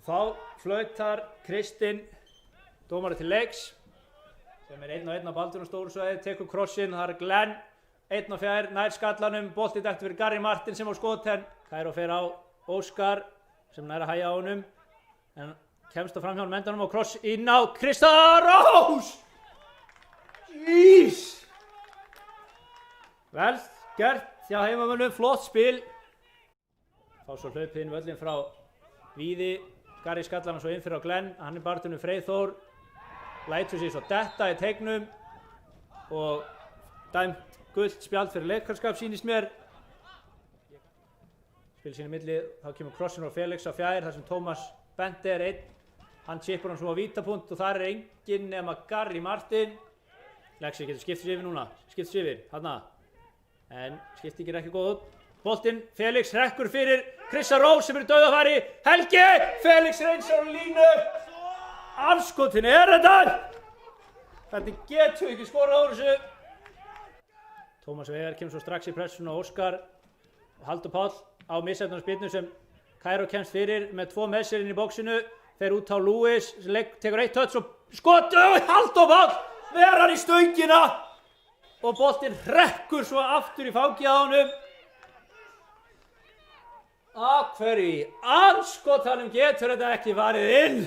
Þá flautar Kristinn dómari til leiks sem 1-1 á Baldvin á stóru svæði, tekur krossinn, það Glenn 1-4, nær skallanum, bolti dætt fyrir Garri Martin sem á skot en Kairo fer á Óskar sem nær að hægja á honum en kemst á framhjálm endanum á kross inn á Krista Rós! Ís! Vel gert hjá heimamönnum, flott spil. Fá svo hlaupið inn völlin frá Víði, Garri skallar hann svo inn fyrir á Glenn, hann barðinu Freyþór, lætur sig svo detta í teignum og dæmt gult spjald fyrir leikarskap sýnist mér. Spil sín í milli, þá kemur krossin frá Felix á fjær þar sem Tómas Bente einn, hann chippur hann svo á vítapunkt og þar enginn nema Garri Martin. Lexi getur skipt yfir núna, þarna, en skiptingin ekki góð út. Boltinn, Felix hrekkur fyrir Krissa Rós sem dauðafæri, Helgi, Felix reynsar á línu, anskotin þetta? Hvernig getur ekki skorað á þessu? Tómas Veigar kemur svo strax í pressun og Óskar og Haldur Páll á missetnum spyrnu sem Kairo kemst fyrir með 2 með sér inn í bóksinu, fer út á Lewis, tekur 1 touch og skotu og Haldur Páll ver hann í stöngina og boltinn hrekkur svo aftur í fangið á honum. Af hverju anskotanum getur þetta ekki farið inn?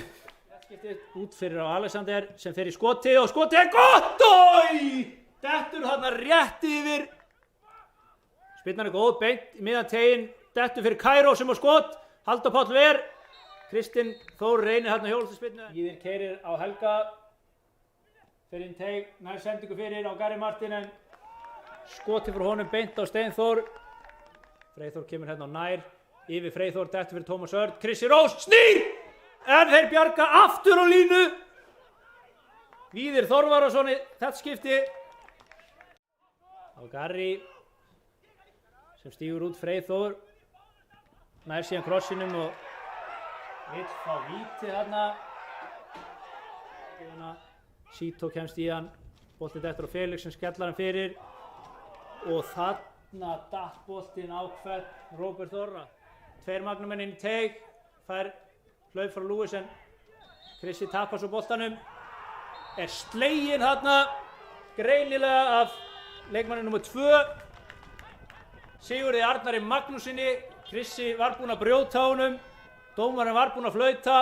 Út fyrir á Alexander sem fer í skoti og skotið gott og dettur þarna rétt yfir. Spyrnan góð, beint í miðjan teginn, dettur fyrir Kairo sem á skot, Haldur Páll ver, Kristinn Þór reynir þarna hjólspyrnu. Víðir keyrir á Helga, fyrir inn teig, nær sendingu fyrir á Garri Martin en skotið fyrir honum beint á Steinþór. Freyþór kemur hérna á nær, yfir Freyþór, dettur fyrir Tómas Örn, Krissi Rós, snýr! En þeir bjarga aftur á línu. Víðir Þorvarðarsson þetta skipti. Á Garri sem stígur út Freyþór. Nær síðan krossinum og vill fá víti þarna. Sító kemst í hann. Boltinn dettur á Felix sem skellar hann fyrir. Og þarna datt boltinn á hvern Róbert Þorra. 2 magnumenn inn í teig. Fær hlaup frá Lewis en Krissi tapar svo boltanum, sleginn þarna greinilega af leikmanni nr. 2 Sigurði Arnari Magnúsinni. Krissi var búinn að brjóta á honum, dómarinn var búinn að flauta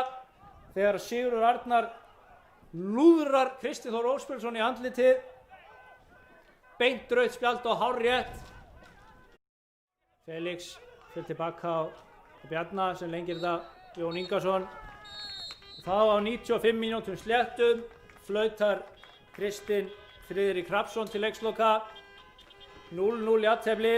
þegar Sigurður Arnar lúðrar Kristinn Þór Óspjölsson í andlitið, beint rautt spjald og hárrétt. Felix fyrir tilbaka á Bjarna sem lengir þetta Jón Ingarsson. Þá á 95 mínútum sléttum flautar Kristinn Friðrik Hrafnsson til leiksloka. 0-0 jafntefli.